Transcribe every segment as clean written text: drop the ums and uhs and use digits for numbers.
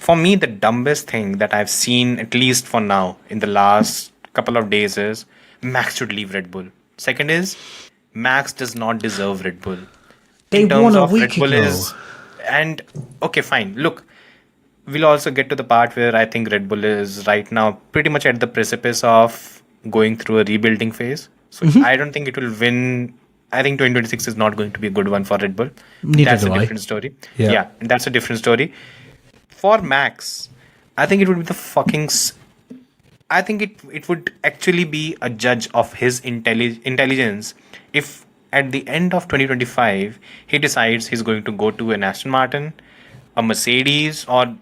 for me, the dumbest thing that I've seen, at least for now, in the last couple of days is Max should leave Red Bull. Second is Max does not deserve Red Bull. They In won terms a of week Red Bull ago. is, and okay, fine. Look, we'll also get to the part where I think Red Bull is right now pretty much at the precipice of going through a rebuilding phase. So I don't think it will win. I think 2026 is not going to be a good one for Red Bull. Neither That's a do I. different story. Yeah. Yeah, that's a different story. For Max, I think it would be the fucking. I think it would actually be a judge of his intelligence if at the end of 2025 he decides he's going to go to an Aston Martin, a Mercedes, or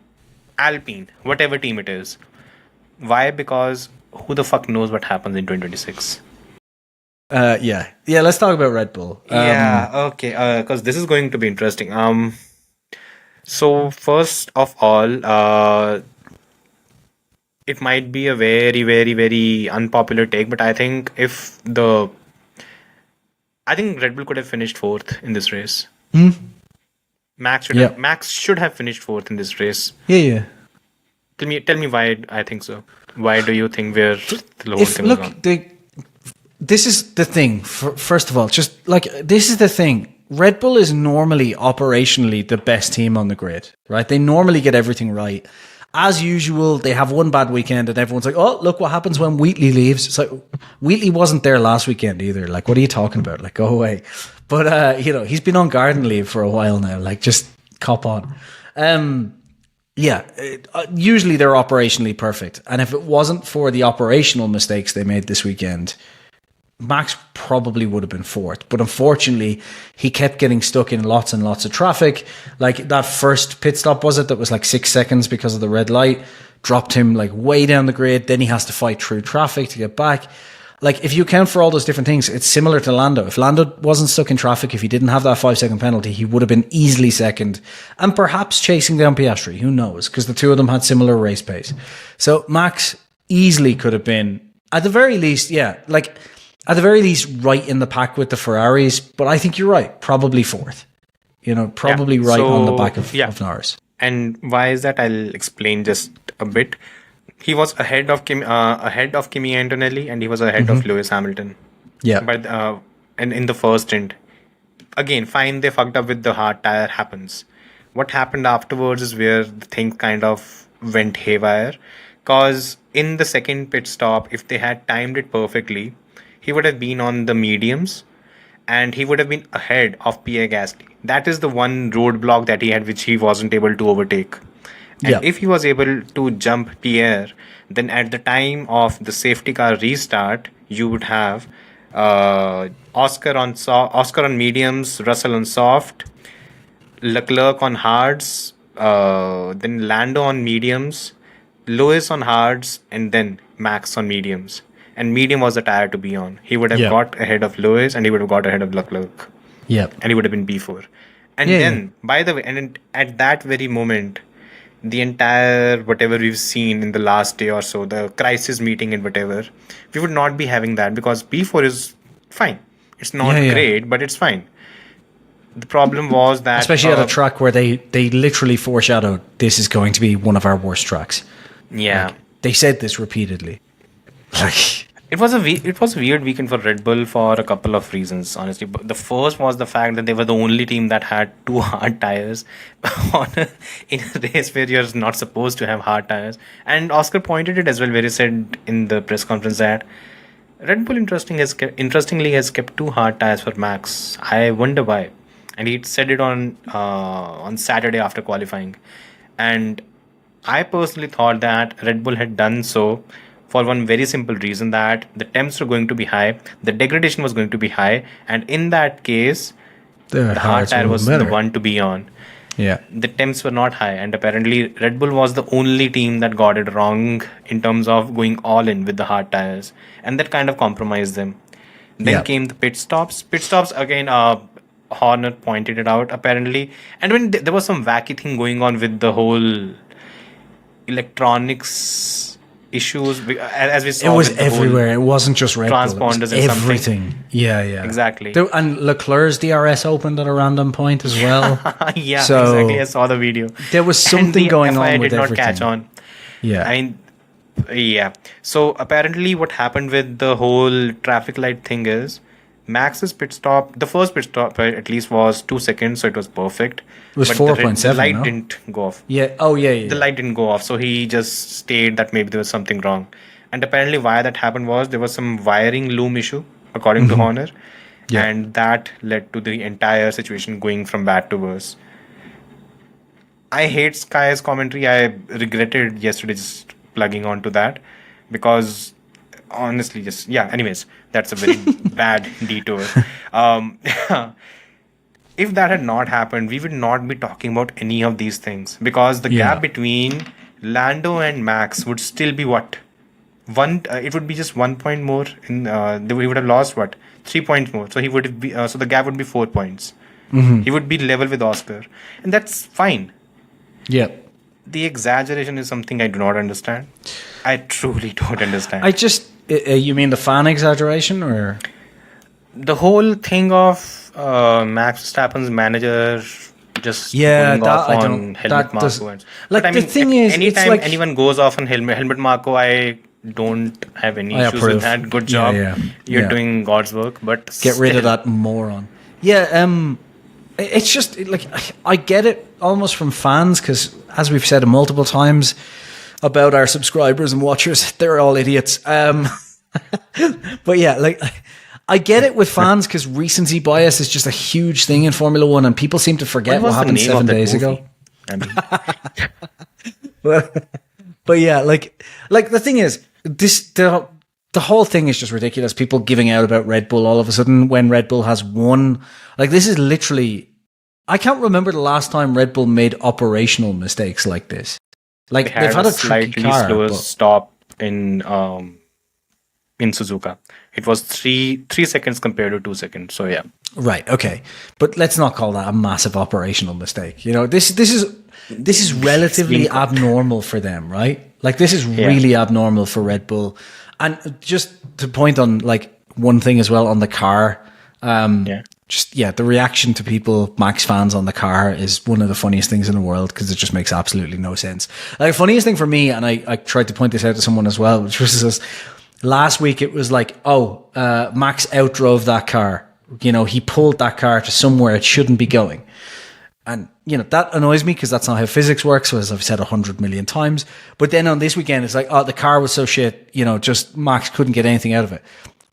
Alpine, whatever team it is. Why? Because who the fuck knows what happens in 2026? Yeah. Let's talk about Red Bull. Yeah, okay. Because this is going to be interesting. So first of all, it might be a very, very, very unpopular take, but I think Red Bull could have finished fourth in this race. Yeah. Max should have finished fourth in this race. Yeah. Tell me why I think so. Why do you think the whole thing was on? This is the thing. First of all, just like this is the thing. Red Bull is normally operationally the best team on the grid, right? They normally get everything right. As usual, they have one bad weekend and everyone's like, oh, look what happens when Wheatley leaves. It's like, Wheatley wasn't there last weekend either. Like, what are you talking about? Like, go away. But, he's been on garden leave for a while now. Like, just cop on. Usually they're operationally perfect. And if it wasn't for the operational mistakes they made this weekend, Max probably would have been fourth, but unfortunately he kept getting stuck in lots and lots of traffic. Like that first pit stop, that was like 6 seconds because of the red light, dropped him like way down the grid. Then he has to fight through traffic to get back. Like if you account for all those different things, it's similar to Lando. If Lando wasn't stuck in traffic, if he didn't have that 5-second penalty, he would have been easily second and perhaps chasing down Piastri. Who knows? Because the two of them had similar race pace. So Max easily could have been, at the very least, right in the pack with the Ferraris, but I think you're right. Probably fourth. Probably right on the back of Norris. And why is that? I'll explain just a bit. He was ahead of Kimi Antonelli, and he was ahead of Lewis Hamilton. Yeah. But and in the first stint, again, fine, they fucked up with the hard tire. Happens. What happened afterwards is where the thing kind of went haywire. Cause in the second pit stop, if they had timed it perfectly, he would have been on the mediums and he would have been ahead of Pierre Gasly. That is the one roadblock that he had, which he wasn't able to overtake. And if he was able to jump Pierre, then at the time of the safety car restart, you would have Oscar on mediums, Russell on soft, Leclerc on hards, then Lando on mediums, Lewis on hards, and then Max on mediums. And medium was the tire to be on. He would have got ahead of Lewis and he would have got ahead of Leclerc. Yeah. And he would have been B4. And then, by the way, and at that very moment, the entire whatever we've seen in the last day or so, the crisis meeting and whatever, we would not be having that because B4 is fine. It's not great, but it's fine. The problem was that... Especially at a track where they literally foreshadowed this is going to be one of our worst tracks. Yeah. Like, they said this repeatedly. Like... It was a weird weekend for Red Bull for a couple of reasons, honestly. But the first was the fact that they were the only team that had two hard tires in a race where you're not supposed to have hard tires. And Oscar pointed it as well, where he said in the press conference that Red Bull interestingly has kept two hard tires for Max. I wonder why. And he said it on Saturday after qualifying. And I personally thought that Red Bull had done so for one very simple reason, that the temps were going to be high, the degradation was going to be high, and in that case, the hard tire was the one to be on. Yeah. The temps were not high, and apparently Red Bull was the only team that got it wrong in terms of going all in with the hard tires, and that kind of compromised them. Then came the pit stops. Pit stops, again, Horner pointed it out, apparently. And when there was some wacky thing going on with the whole electronics issues as we It saw was with the whole everywhere. It wasn't just Red Bull. It was transponders and something. everything. Yeah, yeah. Exactly. And Leclerc's DRS opened at a random point as well. Yeah, So exactly. I saw the video. there was And something the going FIA on with did not everything. catch on. Yeah. I mean, yeah. So apparently, what happened with the whole traffic light thing is Max's pit stop. The first pit stop at least was 2 seconds, so it was perfect. It was But 4.7, the light no? didn't go off. Yeah. Oh, yeah, yeah. The light didn't go off, so he just stated that maybe there was something wrong. And apparently, why that happened was there was some wiring loom issue, according to Horner, Yeah. and that led to the entire situation going from bad to worse. I hate Sky's commentary. I regretted yesterday just plugging onto that because honestly, just yeah. Anyways, that's a very bad detour. Um, if that had not happened, we would not be talking about any of these things because the Yeah. gap between Lando and Max would still be what one. It would be just 1 point more. We would have lost what 3 points more. So he would be. So the gap would be 4 points. He would be level with Oscar, and that's fine. Yeah. The exaggeration is something I do not understand. I truly don't understand. I just, you mean the fan exaggeration or? The whole thing of Max Verstappen's manager just Yeah, going that off I on don't. helmet That does, Marco. like But I the mean, thing is, it's anytime like anyone goes off on helmet Marco, I don't have any I issues approve. with that. Good Yeah, job. yeah, You're yeah. doing God's work, but get rid of still. that moron. Yeah. It's just like I get it almost from fans because, as we've said multiple times about our subscribers and watchers, they're all idiots. But yeah, like I get it with fans because recency bias is just a huge thing in Formula One, and people seem to forget What was what the happened name 7 of that days movie? ago. I mean, But yeah, like the thing is, the whole thing is just ridiculous. People giving out about Red Bull all of a sudden when Red Bull has won. Like this is literally, I can't remember the last time Red Bull made operational mistakes like this. Like they they've had a tricky slightly car. slower but- stop in Suzuka. It was 3 seconds compared to 2 seconds. So yeah. Right. Okay. But let's not call that a massive operational mistake. You know, this is relatively abnormal for them, right? Like this is really abnormal for Red Bull. And just to point on like one thing as well on the car, the reaction to people, Max fans on the car is one of the funniest things in the world because it just makes absolutely no sense. Like the funniest thing for me, and I tried to point this out to someone as well, which was this, last week it was like, Max outdrove that car. You know, he pulled that car to somewhere it shouldn't be going. And, you know, that annoys me because that's not how physics works, as I've said 100 million times. But then on this weekend, it's like, the car was so shit, you know, just Max couldn't get anything out of it.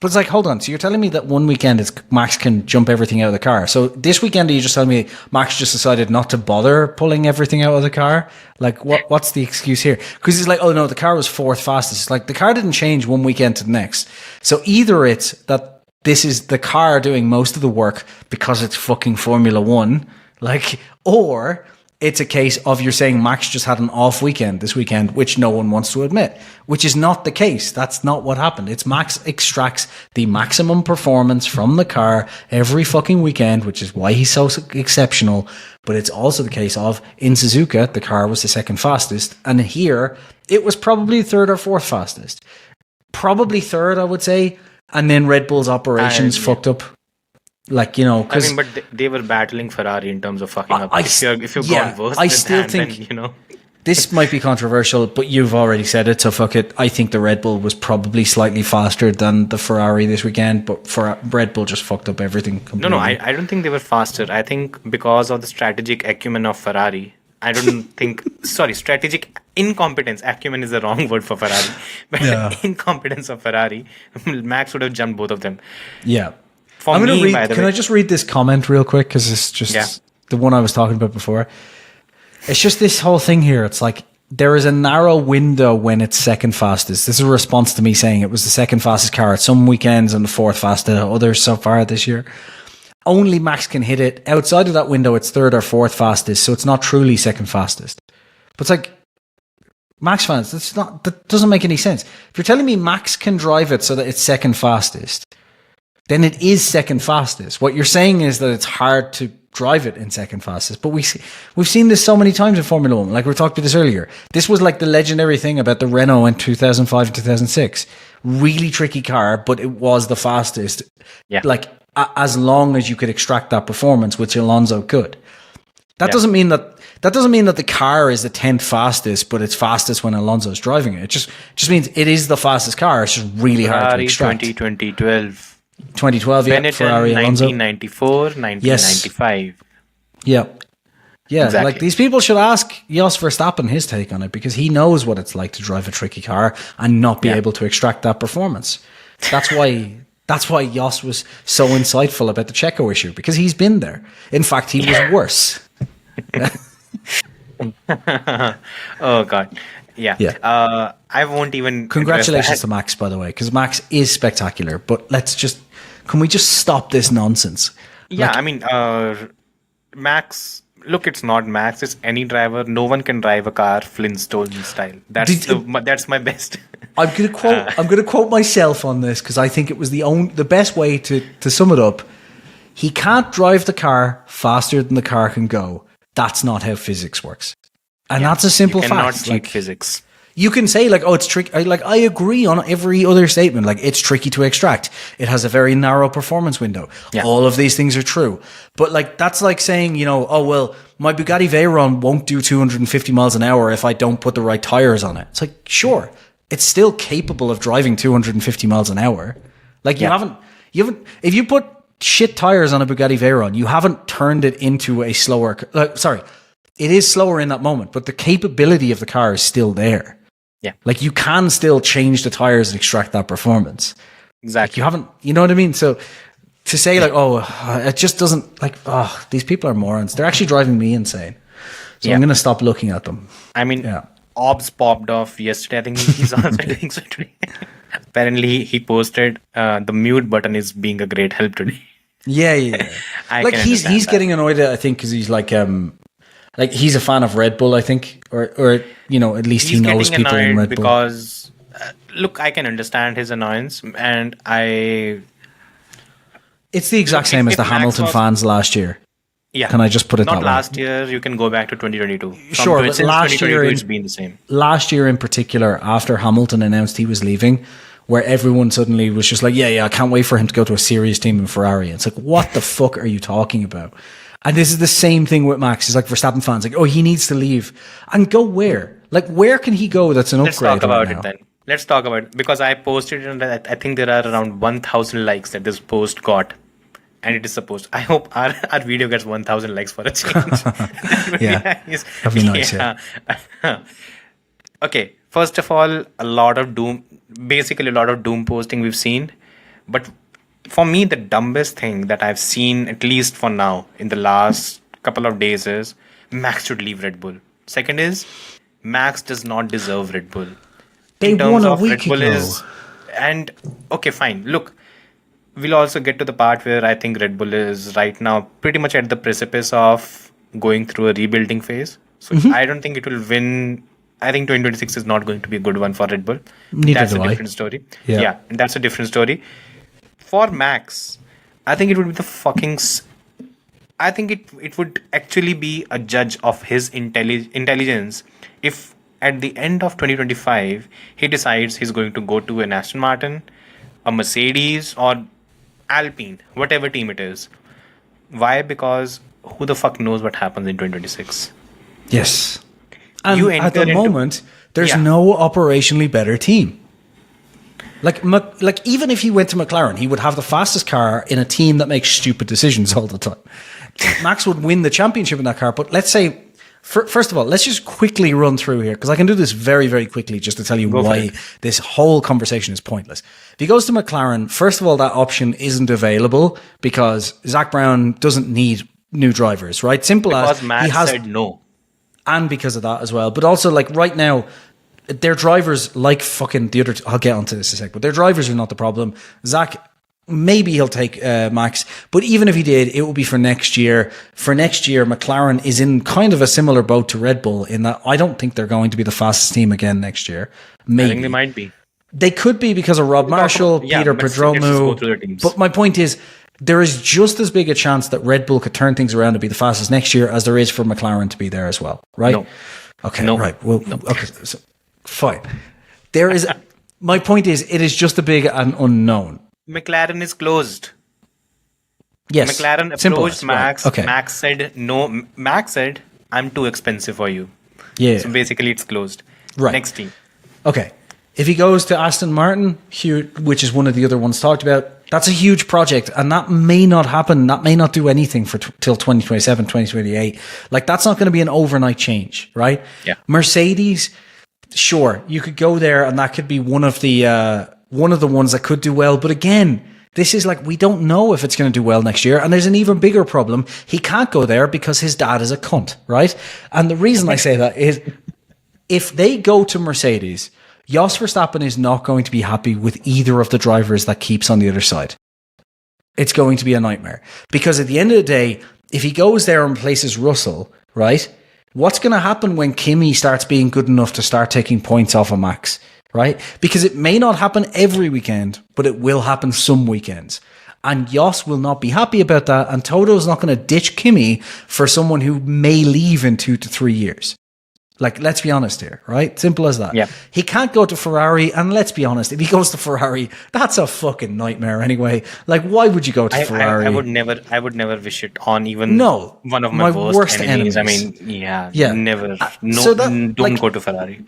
But it's like, hold on. So you're telling me that one weekend Max can jump everything out of the car. So this weekend, are you just telling me Max just decided not to bother pulling everything out of the car? Like, what's the excuse here? Because he's like, oh no, the car was fourth fastest. It's like the car didn't change one weekend to the next. So either it's that this is the car doing most of the work because it's fucking Formula One, like, or it's a case of you're saying Max just had an off weekend this weekend, which no one wants to admit, which is not the case. That's not what happened. It's Max extracts the maximum performance from the car every fucking weekend, which is why he's so exceptional. But it's also the case of in Suzuka, the car was the second fastest. And here it was probably third or fourth fastest. Probably third, I would say. And then Red Bull's operations fucked up. Like, you know, I mean, but they were battling Ferrari in terms of fucking up. If you've gone worse I than still that, think, then, you know. This might be controversial, but you've already said it, so fuck it. I think the Red Bull was probably slightly faster than the Ferrari this weekend, but Red Bull just fucked up everything completely. No, I don't think they were faster. I think because of the strategic acumen of Ferrari. I don't think, strategic incompetence. Acumen is the wrong word for Ferrari. But incompetence of Ferrari, Max would have jumped both of them. Yeah. For I'm going to me, by read, the can way, I just read this comment real quick? Because it's just the one I was talking about before. It's just this whole thing here. It's like, there is a narrow window when it's second fastest. This is a response to me saying it was the second fastest car at some weekends and the fourth fastest at others so far this year. Only Max can hit it. Outside of that window, it's third or fourth fastest, so it's not truly second fastest. But it's like, Max fans, that doesn't make any sense. If you're telling me Max can drive it so that it's second fastest, then it is second fastest. What you're saying is that it's hard to drive it in second fastest. But we've seen this so many times in Formula One. Like we talked about this earlier. This was like the legendary thing about the Renault in 2005 and 2006. Really tricky car, but it was the fastest. Yeah. Like as long as you could extract that performance, which Alonso could. That doesn't mean that the car is the 10th fastest, but it's fastest when Alonso's driving it. It just means it is the fastest car. It's just really hard to extract. 2012. 2012, yeah. Benetton, Ferrari, Alonso. 1994, 1995. Yeah. Yeah, Exactly. like these people should ask Jos Verstappen his take on it because he knows what it's like to drive a tricky car and not be able to extract that performance. That's why Jos was so insightful about the Checo issue because he's been there. In fact, he was worse. Oh God. Yeah. I won't even. Congratulations to Max, by the way, because Max is spectacular. But can we just stop this nonsense? Yeah, I mean, Max. Look, it's not Max. It's any driver. No one can drive a car Flintstone style. That's my best. I'm gonna quote myself on this because I think it was the best way to sum it up. He can't drive the car faster than the car can go. That's not how physics works, and that's a simple fact. You cannot fact. cheat physics. You can say like, oh, it's tricky. I agree on every other statement. Like, it's tricky to extract. It has a very narrow performance window. Yeah. All of these things are true. But like, that's like saying, oh, well, my Bugatti Veyron won't do 250 miles an hour if I don't put the right tires on it. It's like, sure, it's still capable of driving 250 miles an hour. Like, you haven't, if you put shit tires on a Bugatti Veyron, you haven't turned it into a slower, it is slower in that moment, but the capability of the car is still there. Yeah. Like you can still change the tires and extract that performance. Exactly. Like you know what I mean? So to say like, oh, it just doesn't like, oh, these people are morons. They're actually driving me insane. So I'm going to stop looking at them. I mean, Obs popped off yesterday. I think he's also doing so today. Apparently he posted the mute button is being a great help today. Yeah. Like he's getting annoyed at, I think, because he's like he's a fan of Red Bull, I think, or at least he knows people in Red Bull. Because look, I can understand his annoyance, and it's the exact same as the Hamilton fans last year. Yeah, can I just put it that way? Not last year. You can go back to 2022. Sure, but last year it's been the same. Last year in particular, after Hamilton announced he was leaving, where everyone suddenly was just like, yeah, I can't wait for him to go to a serious team in Ferrari. It's like, what the fuck are you talking about? And this is the same thing with Max. It's like Verstappen fans, like, oh, he needs to leave. And go where? Like, where can he go that's an upgrade? Let's talk about it then. Let's talk about it. Because I posted it, and I think there are around 1,000 likes that this post got. And it is supposed. I hope our video gets 1,000 likes for a change. That'd be nice, yeah. Okay, first of all, a lot of doom posting we've seen. But for me, the dumbest thing that I've seen, at least for now, in the last couple of days is Max should leave Red Bull. Second is, Max does not deserve Red Bull. They won a week ago. And, okay, fine. Look, we'll also get to the part where I think Red Bull is right now pretty much at the precipice of going through a rebuilding phase. So I don't think it will win. I think 2026 is not going to be a good one for Red Bull. That's a different story. Yeah, that's a different story. For Max, I think it would be the fucking... I think it would actually be a judge of his intelligence if at the end of 2025, he decides he's going to go to an Aston Martin, a Mercedes, or Alpine, whatever team it is. Why? Because who the fuck knows what happens in 2026? Yes. And at the moment, there's no operationally better team. Like even if he went to McLaren, he would have the fastest car in a team that makes stupid decisions all the time. Max would win the championship in that car. But let's say, first of all, let's just quickly run through here, because I can do this very, very quickly just to tell you why this whole conversation is pointless. If he goes to McLaren, first of all, that option isn't available because Zach Brown doesn't need new drivers, right? Simple as Matt said no. And because of that as well. But also, like, right now, their drivers, like fucking the other... I'll get onto this in a sec, but their drivers are not the problem. Zach, maybe he'll take Max, but even if he did, it will be for next year. For next year, McLaren is in kind of a similar boat to Red Bull in that I don't think they're going to be the fastest team again next year. Maybe. I think they might be. They could be because of Rob Marshall, Peter Prodromou. But my point is, there is just as big a chance that Red Bull could turn things around to be the fastest next year as there is for McLaren to be there as well, right? No. Okay, No. right. Well, No. okay, so, fine. There is. My point is, it is just a big an unknown. McLaren is closed. Yes, McLaren simple approached as, right. Max. Okay. Max said no. Max said, "I'm too expensive for you." Yeah. So basically, it's closed. Right. Next team. Okay. If he goes to Aston Martin, which is one of the other ones talked about, that's a huge project, and that may not happen. That may not do anything for till 2027, 2028. Like, that's not going to be an overnight change, right? Yeah. Mercedes, sure, you could go there, and that could be one of the ones that could do well. But again, this is like, we don't know if it's going to do well next year. And there's an even bigger problem. He can't go there because his dad is a cunt, right? And the reason I say that is, if they go to Mercedes, Jos Verstappen is not going to be happy with either of the drivers that keeps on the other side. It's going to be a nightmare. Because at the end of the day, if he goes there and replaces Russell, right, what's going to happen when Kimi starts being good enough to start taking points off of Max, right? Because it may not happen every weekend, but it will happen some weekends. And Jos will not be happy about that, and Toto's not going to ditch Kimi for someone who may leave in 2 to 3 years. Like, let's be honest here, right? Simple as that. Yeah. He can't go to Ferrari, and let's be honest, if he goes to Ferrari, that's a fucking nightmare anyway. Like, why would you go to Ferrari? I would never wish it on even one of my my worst enemies. I enemies. mean, yeah, Yeah. never. No, So that, don't like, go to Ferrari.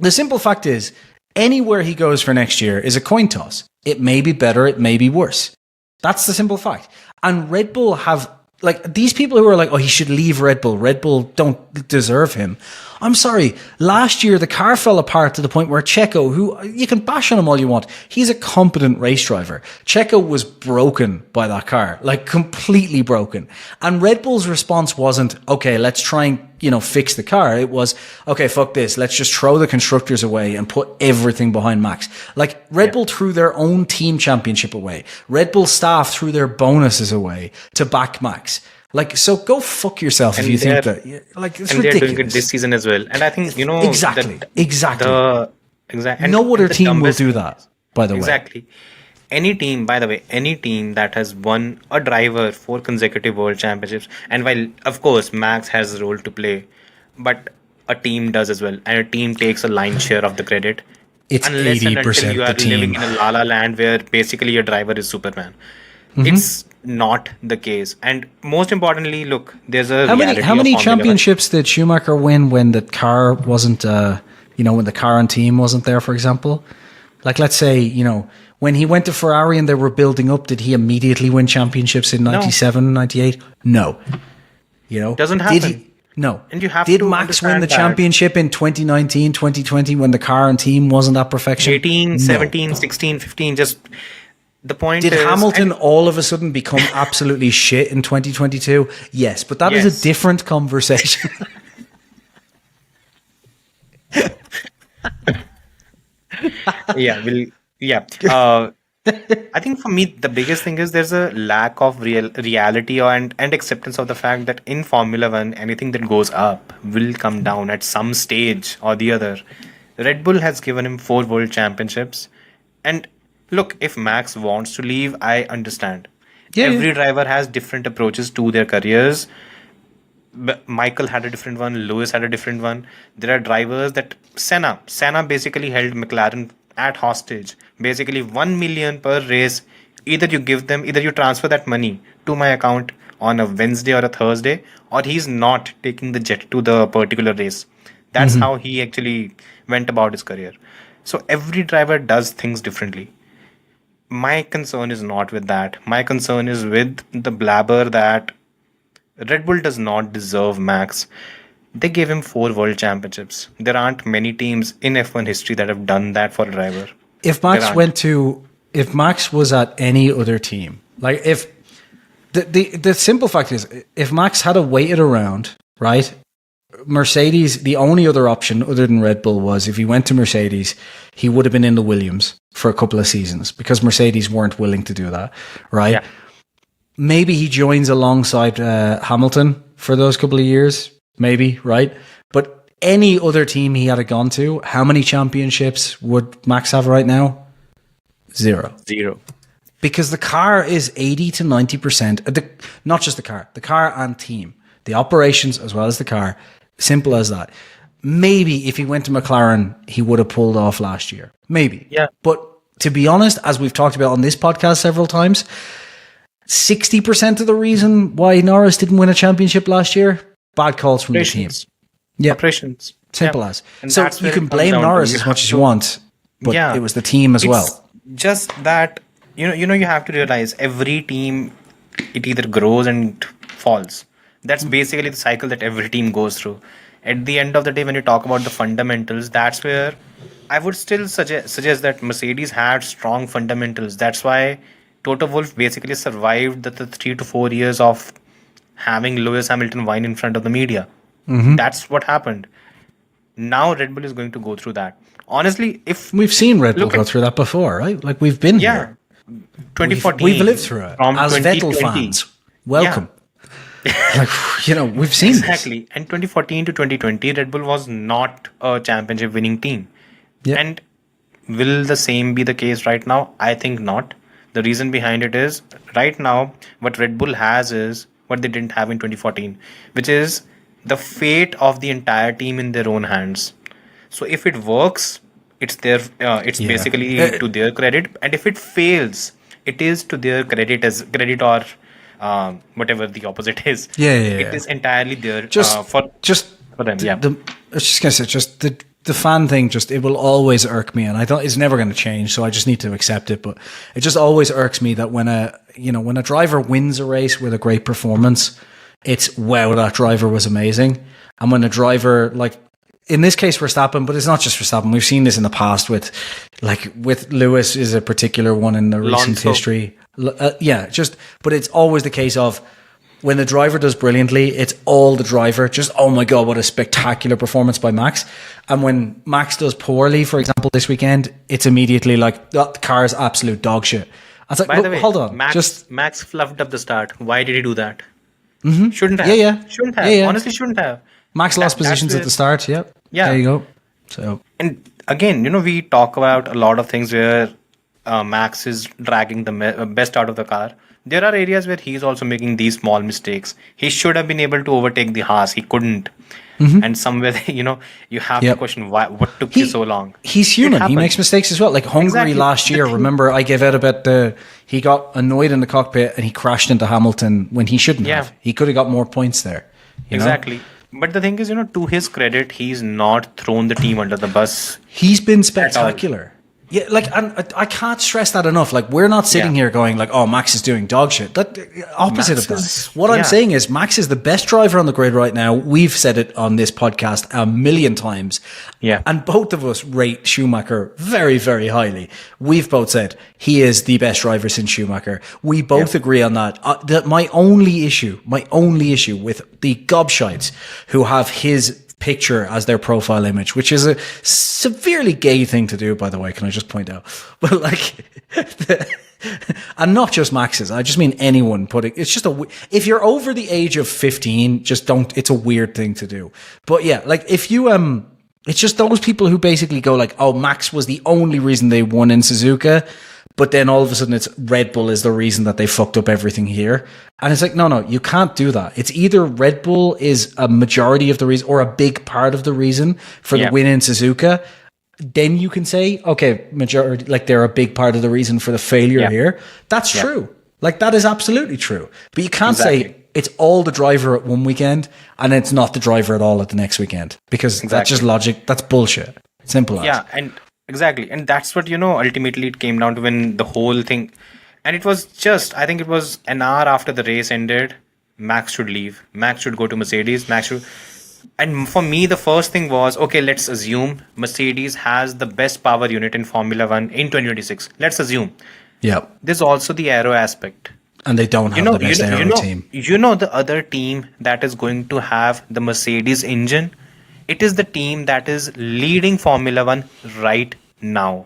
The simple fact is, anywhere he goes for next year is a coin toss. It may be better, it may be worse. That's the simple fact. And Red Bull have, like, these people who are like, oh, he should leave Red Bull. Red Bull don't deserve him. I'm sorry. Last year, the car fell apart to the point where Checo, who you can bash on him all you want, he's a competent race driver. Checo was broken by that car, like completely broken. And Red Bull's response wasn't, okay, let's try and, fix the car. It was, okay, fuck this. Let's just throw the constructors away and put everything behind Max. Like, Red Bull threw their own team championship away. Red Bull staff threw their bonuses away to back Max. Like, so go fuck yourself if you think that. Like, it's and ridiculous. they're doing it this season as well. And I think, Exactly. Exactly. No other team will do that, by the way. Exactly. Any team, by the way, any team that has won a driver 4 consecutive world championships, and while, of course, Max has a role to play, but a team does as well, and a team takes a lion's share of the credit. It's Unless and until 80% you are the team. living in a la la land where basically your driver is Superman. It's not the case. And most importantly, look, there's a How reality many of Formula championships did Schumacher win when the car wasn't, when the car and team wasn't there, for example? Like, let's say, when he went to Ferrari and they were building up, did he immediately win championships in 97, 98? No. Doesn't happen. No. And you have Did to Max win understand the that. championship in 2019, 2020 when the car and team wasn't at perfection? 18, No. 17, 16, 15, just the point Did is... Hamilton all of a sudden become absolutely shit in 2022? Yes, but that is Yes. a different conversation. I think for me, the biggest thing is there's a lack of reality and acceptance of the fact that in Formula One, anything that goes up will come down at some stage or the other. Red Bull has given him 4 world championships. And look, if Max wants to leave, I understand. Every driver has different approaches to their careers. Michael had a different one. Lewis had a different one. There are drivers that Senna basically held McLaren at hostage. Basically 1 million per race. Either you transfer that money to my account on a Wednesday or a Thursday, or he's not taking the jet to the particular race. That's how he actually went about his career. So every driver does things differently. My concern is not with that. My concern is with the blabber that Red Bull does not deserve Max. They gave him 4 world championships. There aren't many teams in F1 history that have done that for a driver. If Max was at any other team, like if the simple fact is, if Max had waited around, right? Mercedes, the only other option other than Red Bull was if he went to Mercedes, he would have been in the Williams for a couple of seasons because Mercedes weren't willing to do that, right? Yeah. Maybe he joins alongside Hamilton for those couple of years, maybe, right? But any other team he had gone to, how many championships would Max have right now? 0. because the car is 80 to 90%, not just the car and team, the operations as well as the car. Simple as that. Maybe if he went to McLaren, he would have pulled off last year. Maybe. Yeah. But to be honest, as we've talked about on this podcast several times, 60% of the reason why Norris didn't win a championship last year, bad calls from the team. Yeah. Operations. Simple Yeah. as. And So that's you where can it comes blame down to. Norris You as have much as you to- want, but Yeah. it was the team as It's well. just that you have to realize every team, it either grows and falls. That's basically the cycle that every team goes through. At the end of the day, when you talk about the fundamentals, that's where I would still suggest that Mercedes had strong fundamentals. That's why Toto Wolff basically survived the 3 to 4 years of having Lewis Hamilton whine in front of the media. That's what happened. Now Red Bull is going to go through that. Honestly, if We've seen Red Bull Look go at- through that before, right? Like we've been yeah, here. 2014, We've lived through it. from As Vettel 2020. fans, welcome. Like, we've seen Exactly. And 2014 to 2020, Red Bull was not a championship winning team. Yeah. And will the same be the case right now? I think not. The reason behind it is right now, what Red Bull has is what they didn't have in 2014, which is the fate of the entire team in their own hands. So if it works, it's Yeah. basically to their credit, and if it fails, it is to their credit or whatever the opposite is. Yeah. It is entirely their Just for them. the, Yeah. I was just gonna say, just the fan thing, just it will always irk me, and I don't. It's never going to change, so I just need to accept it. But it just always irks me that when a driver wins a race with a great performance, it's wow, that driver was amazing, and when a driver like, in this case Verstappen, but it's not just Verstappen. We've seen this in the past with Lewis is a particular one in the recent Alonso. history. But it's always the case of when the driver does brilliantly, it's all the driver. Just, oh my God, what a spectacular performance by Max. And when Max does poorly, for example, this weekend, it's immediately like, oh, the car is absolute dog shit. I was like, By the way, hold on. Max fluffed up the start. Why did he do that? Shouldn't have. Yeah. Shouldn't have. Yeah. Honestly, shouldn't have. Max lost That's positions where- at the start. Yep. Yeah. There you go. So, And again, we talk about a lot of things where Max is dragging the best out of the car. There are areas where he's also making these small mistakes. He should have been able to overtake the Haas. He couldn't. And somewhere, you have to Yep. question what took you so long. He's It human. He happens. makes mistakes as well. Like Hungary Exactly. last year, remember I gave out about he got annoyed in the cockpit and he crashed into Hamilton when he shouldn't Yeah. have. He could have got more points there. you know? Exactly. But the thing is, to his credit, he's not thrown the team under the bus. He's been spectacular. Yeah, and I can't stress that enough. Like, we're not sitting here going like, "Oh, Max is doing dog shit." That opposite Max of that. is- What I'm yeah. saying is, Max is the best driver on the grid right now. We've said it on this podcast a million times. Yeah. and both of us rate Schumacher very, very highly. We've both said he is the best driver since Schumacher. We both agree on that. My only issue with the gobshites who have his picture as their profile image, which is a severely gay thing to do, by the way, can I just point out? But and not just Max's, I just mean anyone putting, it's just if you're over the age of 15, just don't, it's a weird thing to do. But yeah, if you, it's just those people who basically go like, oh, Max was the only reason they won in Suzuka. But then all of a sudden it's Red Bull is the reason that they fucked up everything here. And it's like, no, you can't do that. It's either Red Bull is a majority of the reason or a big part of the reason for the win in Suzuka. Then you can say, okay, majority, they're a big part of the reason for the failure here. That's true. That is absolutely true. But you can't say it's all the driver at one weekend and it's not the driver at all at the next weekend, because that's just logic. That's bullshit. Simple as. Yeah, and exactly. And that's what, ultimately it came down to when the whole thing, and it was just, I think it was an hour after the race ended, Max should leave. Max should go to Mercedes. And for me, the first thing was, okay, let's assume Mercedes has the best power unit in Formula 1 in 2026. Let's assume. Yeah. There's also the aero aspect. And they don't have the best aero team. The other team that is going to have the Mercedes engine, it is the team that is leading Formula 1 right now.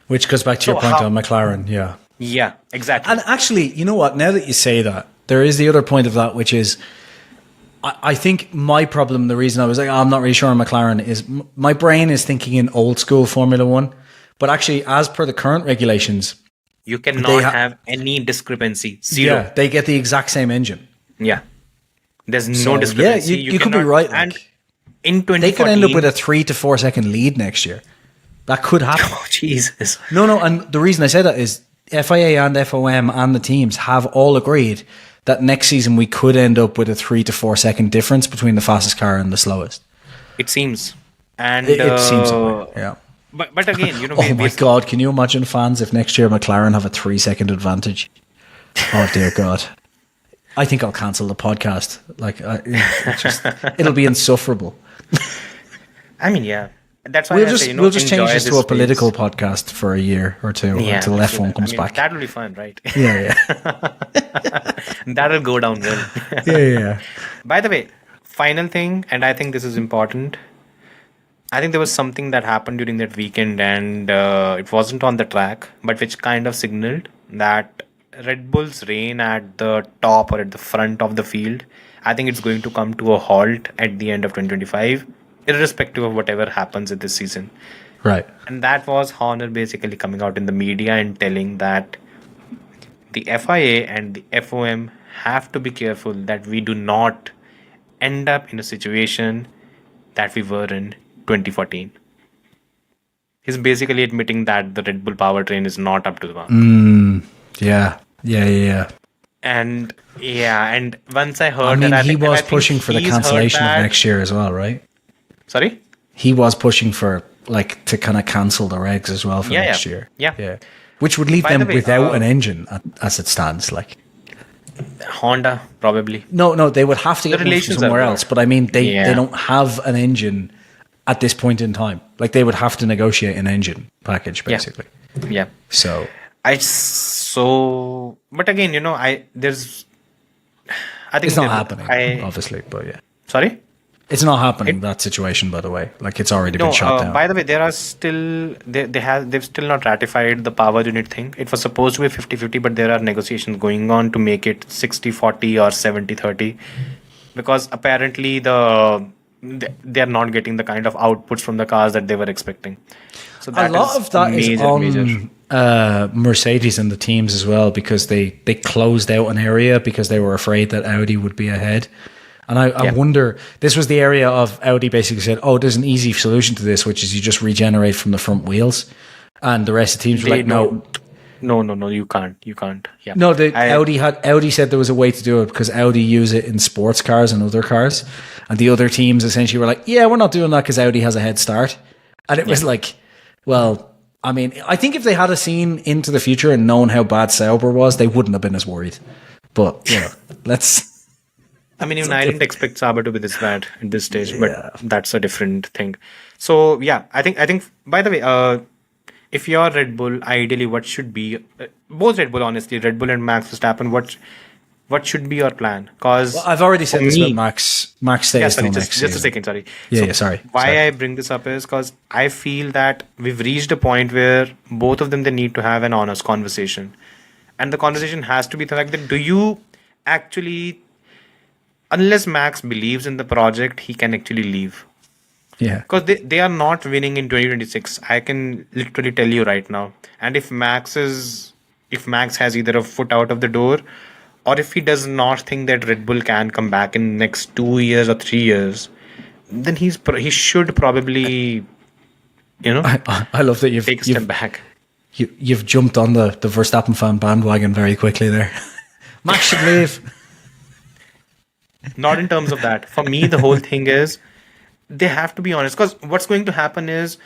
Which goes back to your point on McLaren, yeah. Yeah, exactly. And actually, you know what? Now that you say that, there is the other point of that, which is, I think my problem, the reason I was like, I'm not really sure on McLaren, is my brain is thinking in old school Formula 1. But actually, as per the current regulations, You They cannot ha- have any discrepancy. Zero. yeah, they get the exact same engine. Yeah. There's So no yeah, discrepancy. you could be cannot. right. And Like in they could end up with 2014, a 3 to 4 second lead next year. That could happen. oh, Jesus. No, and the reason I say that is FIA and FOM and the teams have all agreed that next season we could end up with a 3 to 4 second difference between the fastest car and the slowest. It seems. And It seems that way. Yeah. but again, Oh my God! Can you imagine, fans, if next year McLaren have a 3 second advantage? Oh dear God! I think I'll cancel the podcast. Like, it'll be insufferable. I mean, yeah. That's why We'll I just say, we'll just change enjoy this to space. a political podcast for a year or two until F1 comes back. That will be fun, right? Yeah. That'll go down well. Yeah. By the way, final thing, and I think this is important. I think there was something that happened during that weekend, and it wasn't on the track, but which kind of signaled that Red Bull's reign at the top or at the front of the field, I think it's going to come to a halt at the end of 2025, irrespective of whatever happens in this season. Right. And that was Horner basically coming out in the media and telling that the FIA and the FOM have to be careful that we do not end up in a situation that we were in 2014. He's basically admitting that the Red Bull powertrain is not up to the mark. Yeah. And once I heard I mean, that, he was I think pushing for the he's heard cancellation of that- next year as well, right? Sorry? He was pushing for to kind of cancel the regs as well for next year. Yeah. Which would leave By them the way, without an engine as it stands. Like, Honda, probably. no, they would have to get one from relations somewhere are else. good. But I mean, they Yeah. don't have an engine at this point in time. Like, they would have to negotiate an engine package, basically. Yeah. So But again, I think it's not happening, obviously. But yeah, Sorry? it's not happening. That situation, by the way, like it's already been shut down. By the way, there are still they've still not ratified the power unit thing. It was supposed to be 50-50, but there are negotiations going on to make it 60-40 or 70-30, because apparently they are not getting the kind of outputs from the cars that they were expecting. So A lot of that is on Mercedes and the teams as well, because they closed out an area because they were afraid that Audi would be ahead. And I wonder, this was the area of Audi basically said, oh, there's an easy solution to this, which is you just regenerate from the front wheels. And the rest of the teams were like, no. No, you can't. Yeah. No, Audi said there was a way to do it because Audi use it in sports cars and other cars. And the other teams essentially were like, yeah, we're not doing that because Audi has a head start. And it was like, well, I mean, I think if they had seen into the future and known how bad Sauber was, they wouldn't have been as worried. But, let's... I mean, even I didn't expect Sauber to be this bad at this stage, but that's a different thing. So, yeah, I think, by the way, if you're Red Bull, ideally, what should be, both Red Bull, honestly, Red Bull and Max Verstappen, what should be your plan? Because I've already said this about Max. Max stays till next season. Just a second, sorry. Yeah, sorry. Why I bring this up is because I feel that we've reached a point where both of them, they need to have an honest conversation. And the conversation has to be like that. Do you actually... Unless Max believes in the project, he can actually leave. Yeah. Because they are not winning in 2026. I can literally tell you right now. And if Max has either a foot out of the door, or if he does not think that Red Bull can come back in the next 2 years or 3 years, then he should probably, I love that take a step back. You've jumped on the Verstappen fan bandwagon very quickly there. Max should leave. Not in terms of that. For me, the whole thing is they have to be honest. Because what's going to happen is,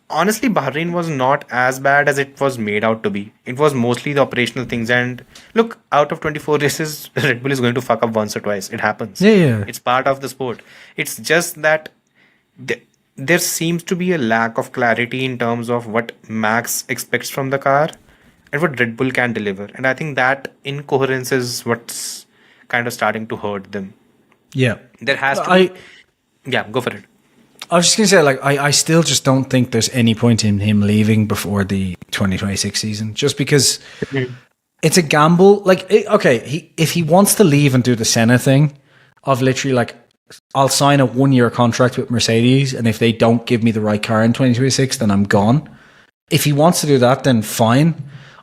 honestly, Bahrain was not as bad as it was made out to be. It was mostly the operational things. And look, out of 24 races, Red Bull is going to fuck up once or twice. It happens. Yeah. It's part of the sport. It's just that there seems to be a lack of clarity in terms of what Max expects from the car and what Red Bull can deliver. And I think that incoherence is what's kind of starting to hurt them. Yeah. There has to be... Yeah, go for it. I was just going to say, I still just don't think there's any point in him leaving before the 2026 season, just because it's a gamble. If he wants to leave and do the Senna thing of literally I'll sign a 1-year contract with Mercedes, and if they don't give me the right car in 2026, then I'm gone. If he wants to do that, then fine.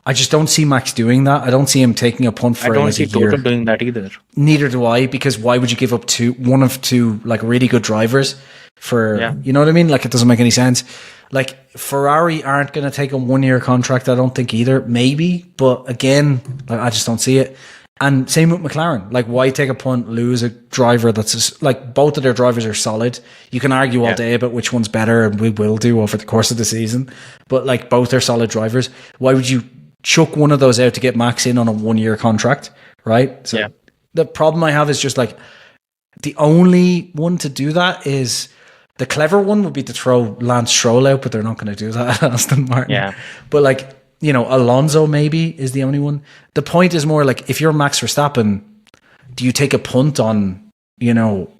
I just don't see Max doing that. I don't see him taking a punt I for don't like a see year. Total doing that either. Neither do I, because why would you give up one of two like really good drivers for, Yeah. you know what I mean? Like, it doesn't make any sense. Like, Ferrari aren't going to take a 1 year contract, I don't think either. Maybe, but again, like, I just don't see it. And same with McLaren. Like, why take a punt, lose a driver that's like, both of their drivers are solid. You can argue all day about which one's better, and we will do over the course of the season. But like, both are solid drivers. Why would you chuck one of those out to get Max in on a 1 year contract? Right? So the problem I have is just like, the only one to do that is the clever one would be to throw Lance Stroll out, but they're not going to do that at Aston Martin. Yeah. But like, you know, Alonso maybe is the only one. The point is more like, if you're Max Verstappen, do you take a punt on, you know,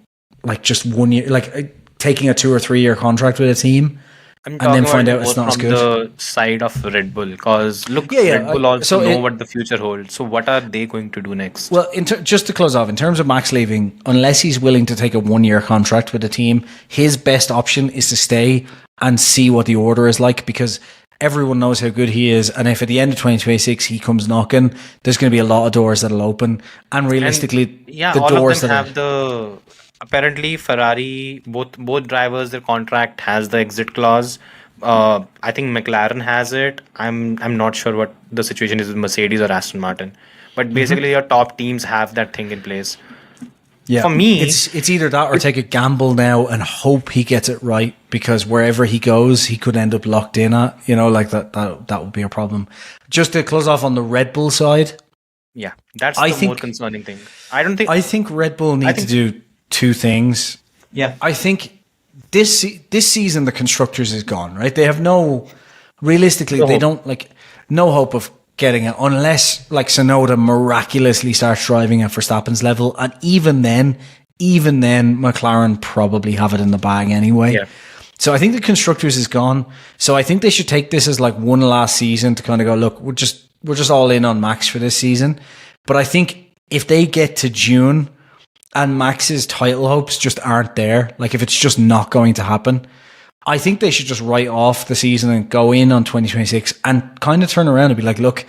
like just 1 year, like taking a 2 or 3 year contract with a team? I'm And then talking find about out it's more not as from good. the side of Red Bull, because look, Yeah, Red Bull also so know what the future holds. So what are they going to do next? Well, just to close off, in terms of Max leaving, unless he's willing to take a 1 year contract with the team, his best option is to stay and see what the order is like, because everyone knows how good he is. And if at the end of 2026 he comes knocking, there's going to be a lot of doors that'll open. And realistically, the all doors of them that have the. Apparently, Ferrari, both drivers, their contract has the exit clause. I think McLaren has it. I'm not sure what the situation is with Mercedes or Aston Martin, but basically your top teams have that thing in place. Yeah, for me, it's either that or take a gamble now and hope he gets it right, because wherever he goes, he could end up locked in at, you know, like that would be a problem. Just to close off on the Red Bull side, yeah, that's the more concerning thing. I think Red Bull need to do two things. Yeah, I think this season the constructors is gone, right? They have realistically they don't like no hope of getting it unless like Tsunoda miraculously starts driving at Verstappen's level, and even then McLaren probably have it in the bag anyway. Yeah. So I think the constructors is gone. So I think they should take this as like one last season to kind of go, look, we're just all in on Max for this season. But I think if they get to June and Max's title hopes just aren't there, like if it's just not going to happen, I think they should just write off the season and go in on 2026 and kind of turn around and be like, look,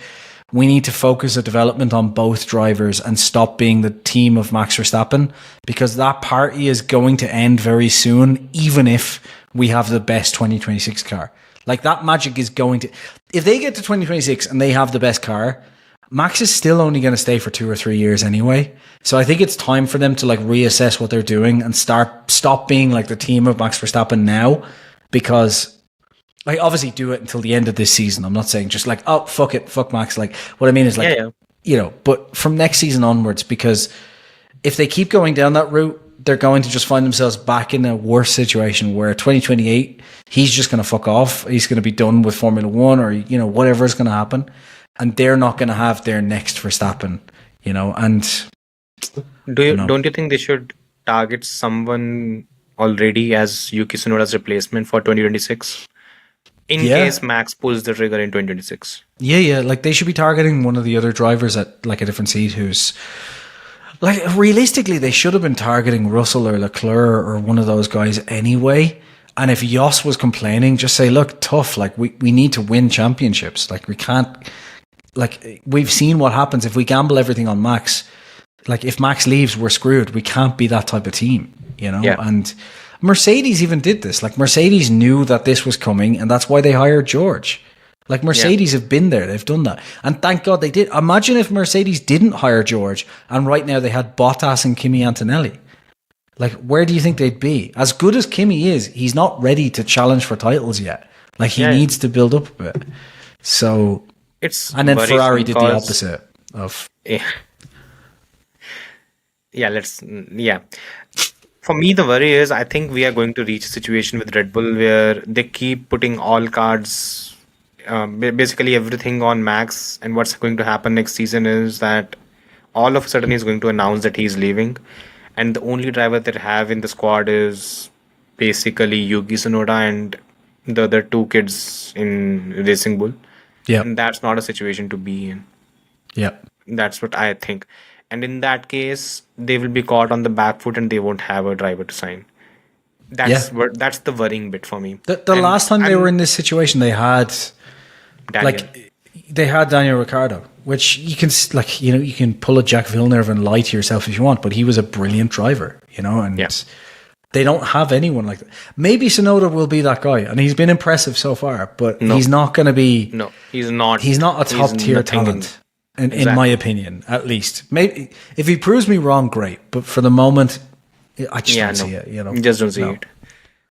we need to focus the development on both drivers and stop being the team of Max Verstappen, because that party is going to end very soon, even if we have the best 2026 car. Like, that magic is going to, if they get to 2026 and they have the best car, Max is still only going to stay for 2 or 3 years anyway. So I think it's time for them to like reassess what they're doing and stop being like the team of Max Verstappen now, because like obviously do it until the end of this season. I'm not saying just like, oh, fuck it, fuck Max. Like, what I mean is like, you know, but from next season onwards, because if they keep going down that route, they're going to just find themselves back in a worse situation where 2028, he's just going to fuck off. He's going to be done with Formula One, or, you know, whatever is going to happen. And they're not going to have their next Verstappen, you know. And don't you think they should target someone already as Yuki Tsunoda's replacement for 2026? In case Max pulls the trigger in 2026. Yeah. Like, they should be targeting one of the other drivers at like a different seat who's like, realistically, they should have been targeting Russell or Leclerc or one of those guys anyway. And if Jos was complaining, just say, look, tough. Like, we need to win championships. Like, we can't, like, we've seen what happens if we gamble everything on Max. Like, if Max leaves, we're screwed. We can't be that type of team, you know? Yeah. And Mercedes even did this. Like, Mercedes knew that this was coming, and that's why they hired George. Like, Mercedes have been there. They've done that. And thank God they did. Imagine if Mercedes didn't hire George and right now they had Bottas and Kimi Antonelli. Like, where do you think they'd be? As good as Kimi is, he's not ready to challenge for titles yet. Like, he needs to build up a bit. So, and then Ferrari did the opposite of... For me, the worry is I think we are going to reach a situation with Red Bull where they keep putting all cards, basically everything on Max. And what's going to happen next season is that all of a sudden he's going to announce that he's leaving. And the only driver they have in the squad is basically Yuki Tsunoda and the other two kids in Racing Bull. Yeah. And that's not a situation to be in. Yeah. That's what I think. And in that case, they will be caught on the back foot and they won't have a driver to sign. That's the worrying bit for me. The last time they were in this situation, they had Daniel. like, they had Daniel Ricciardo, which you can you can pull a Jack Villeneuve and lie to yourself if you want, but he was a brilliant driver, and they don't have anyone like that. Maybe Tsunoda will be that guy, and he's been impressive so far, but he's not going to be. No, he's not. He's not a top tier talent, in my opinion, at least. Maybe if he proves me wrong, great. But for the moment, I just don't see it. You just don't see it.